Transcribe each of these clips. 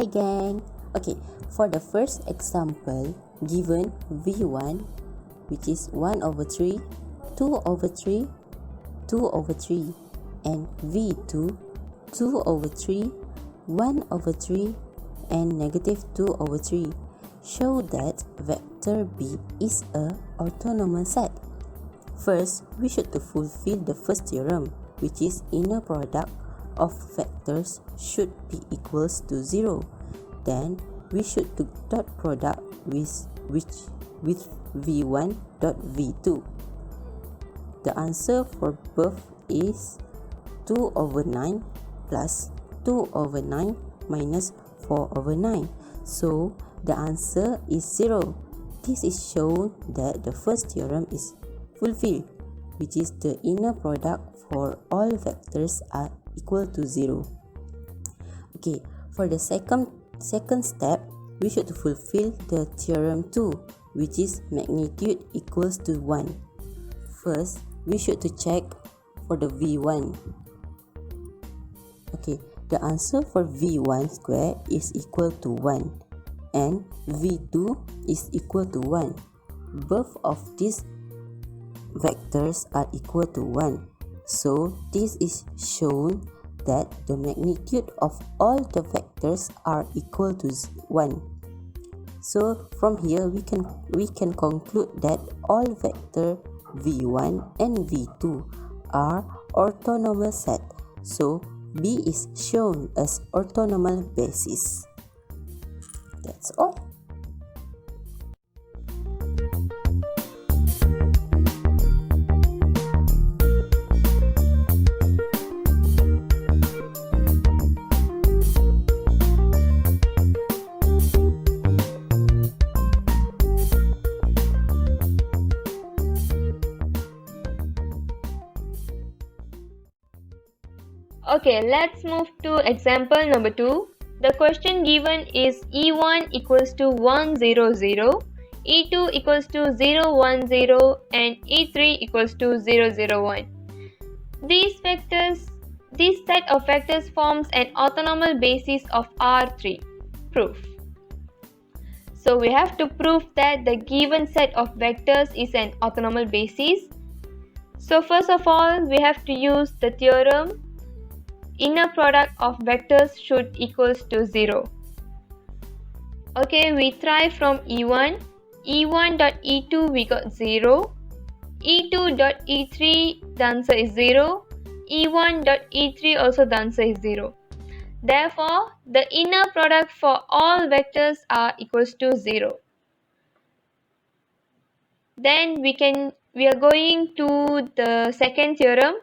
Hi gang. Okay, for the first example, given V1, which is 1 over 3, 2 over 3, 2 over 3, and V2, 2 over 3, 1 over 3, and negative 2 over 3, show that vector B is a orthonormal set. First, we should to fulfill the first theorem, which is inner product of vectors should be equals to 0. Then we should do dot product with v1 dot v2. The answer for both is 2 over 9 plus 2 over 9 minus 4 over 9. So the answer is 0. This is shown that the first theorem is fulfilled, which is the inner product for all vectors are equal to 0. Okay, for the second step, we should fulfill the theorem 2, which is magnitude equals to 1. First, we should to check for the V1. Okay, the answer for V1 square is equal to 1 and V2 is equal to 1. Both of these vectors are equal to 1. So this is shown that the magnitude of all the vectors are equal to 1. So from here we can conclude that all vector V1 and V2 are orthonormal set. So B is shown as orthonormal basis. That's all. Okay, let's move to example number 2. The question given is E1 equals to 1, 0, 0, E2 equals to 0, 1, 0, and E3 equals to 0, 0, 1. This set of vectors forms an orthonormal basis of R3. Proof. So we have to prove that the given set of vectors is an orthonormal basis. So first of all, we have to use the theorem inner product of vectors should equals to 0. Okay, we try from E1. E1 dot E2 we got 0. E2 dot E3 the answer is 0. E1 dot E3 also the answer is 0. Therefore, the inner product for all vectors are equals to 0. Then we are going to the second theorem.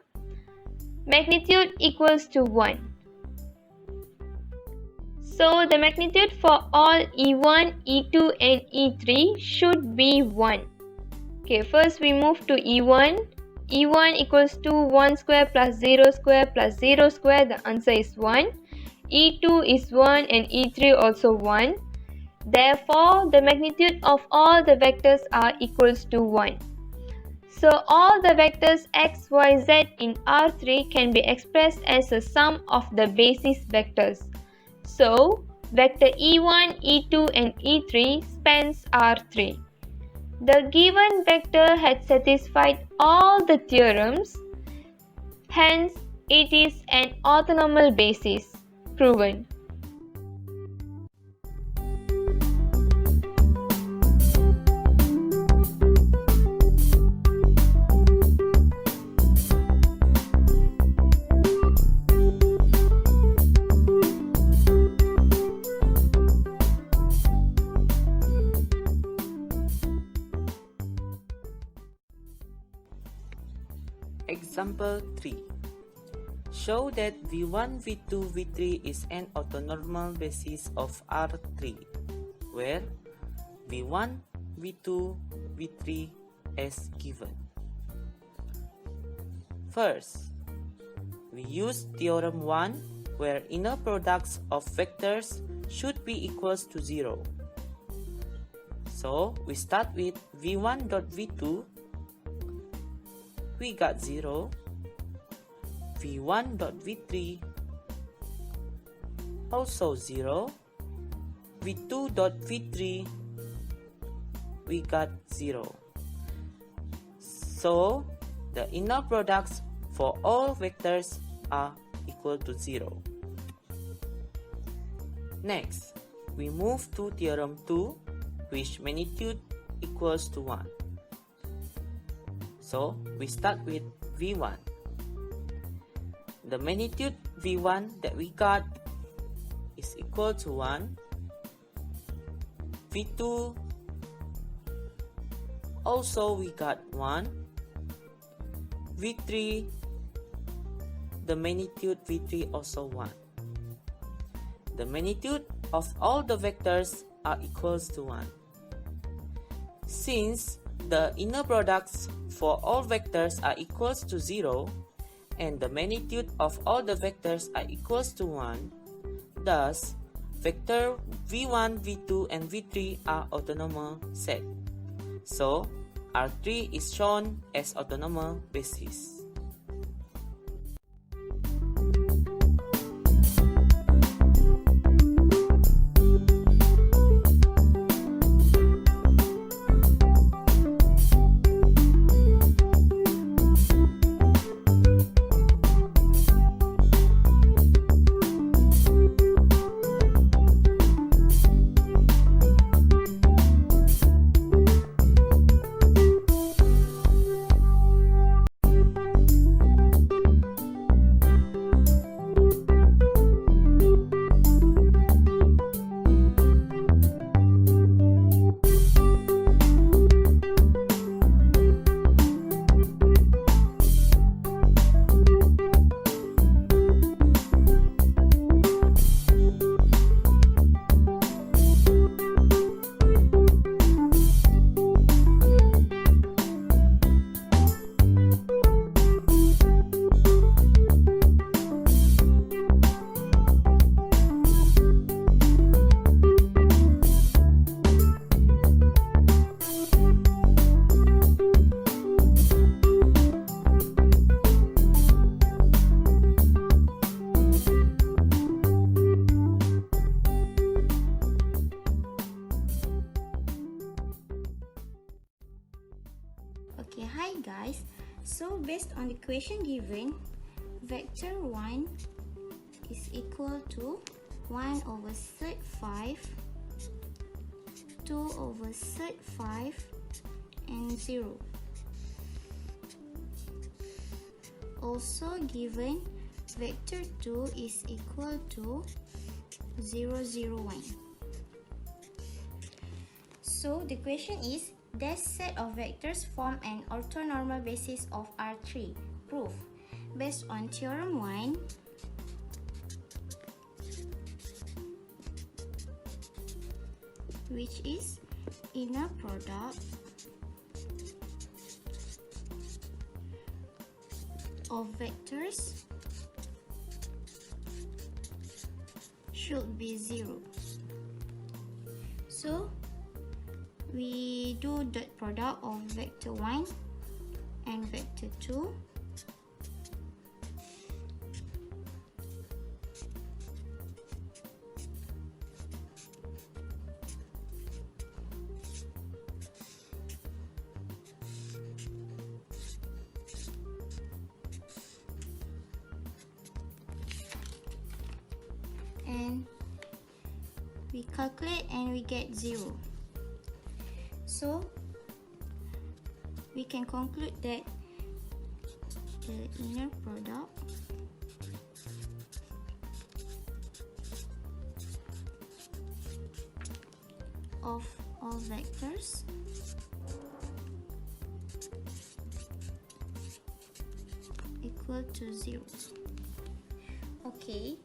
Magnitude equals to 1. So the magnitude for all E1, E2 and E3 should be 1. Okay, first we move to E1. E1 equals to 1 square plus 0 square plus 0 square. The answer is 1. E2 is 1 and E3 also 1. Therefore, the magnitude of all the vectors are equals to 1. So all the vectors x, y, z in R3 can be expressed as a sum of the basis vectors. So vector E1, E2 and E3 spans R3. The given vector had satisfied all the theorems, hence it is an orthonormal basis. Proven. Example 3. Show that V1, V2, V3 is an orthonormal basis of R3, where V1, V2, V3 as given. First, we use theorem 1, where inner products of vectors should be equals to 0. So we start with V1 dot V2. We got 0. V1 dot V3 also 0. v2 dot v3, we got 0. So the inner products for all vectors are equal to 0. Next, we move to theorem 2, which magnitude equals to 1. So we start with v1. The magnitude v1 that we got is equal to 1. v2 also we got 1. v3, the magnitude v3 also 1. The magnitude of all the vectors are equals to 1. Since the inner products for all vectors are equals to 0 and the magnitude of all the vectors are equals to 1, thus vector v1, v2 and v3 are orthonormal set. So R3 is shown as orthonormal basis. Okay, hi guys. So based on the question given, vector 1 is equal to 1 over third 5, 2 over third 5 and 0. Also given vector 2 is equal to 0, 0, 1. So the question is, this set of vectors form an orthonormal basis of R3. Proof. Based on theorem 1, which is inner product of vectors should be 0. So we do dot product of vector 1 and vector 2. And we calculate and we get 0. So we can conclude that the inner product of all vectors equal to 0. Okay,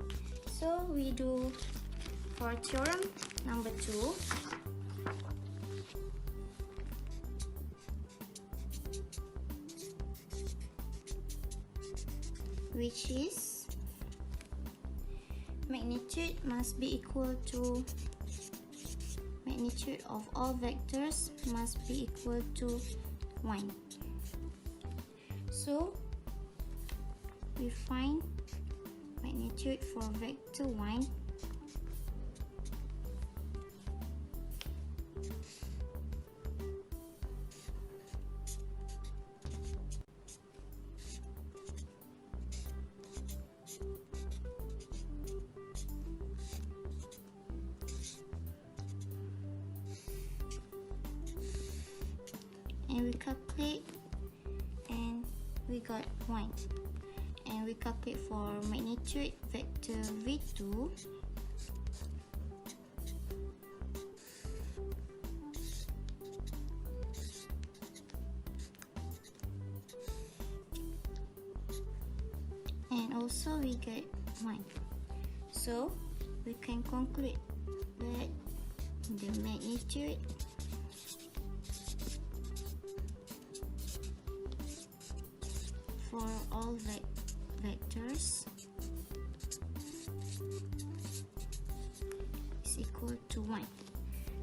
so we do for theorem number 2. Which is magnitude must be equal to magnitude of all vectors must be equal to 1. So we find magnitude for vector 1 and we calculate, and we got 1. And we calculate for magnitude vector V2. And also we get 1. So we can conclude that the magnitude for all vectors is equal to 1.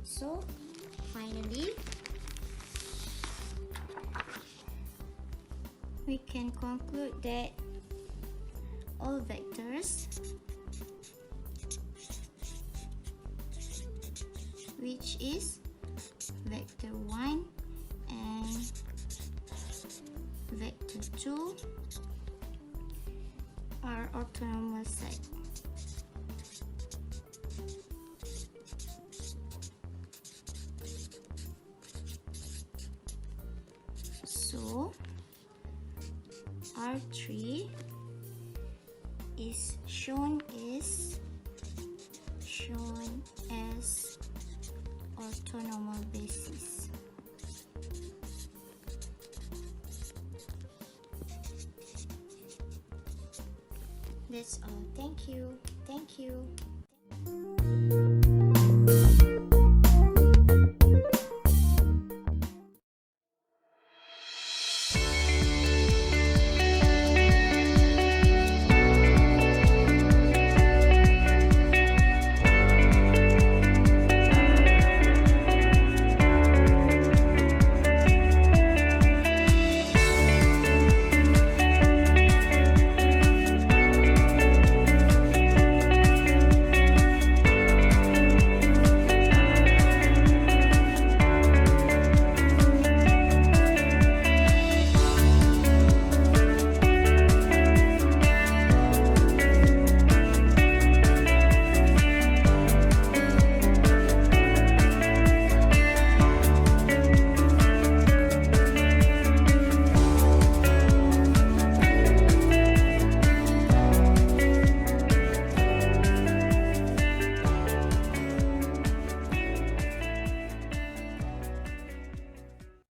So finally, we can conclude that all vectors which is vector 1 and vector 2 are orthonormal set. So R3 is shown as orthonormal basis. That's all. Thank you.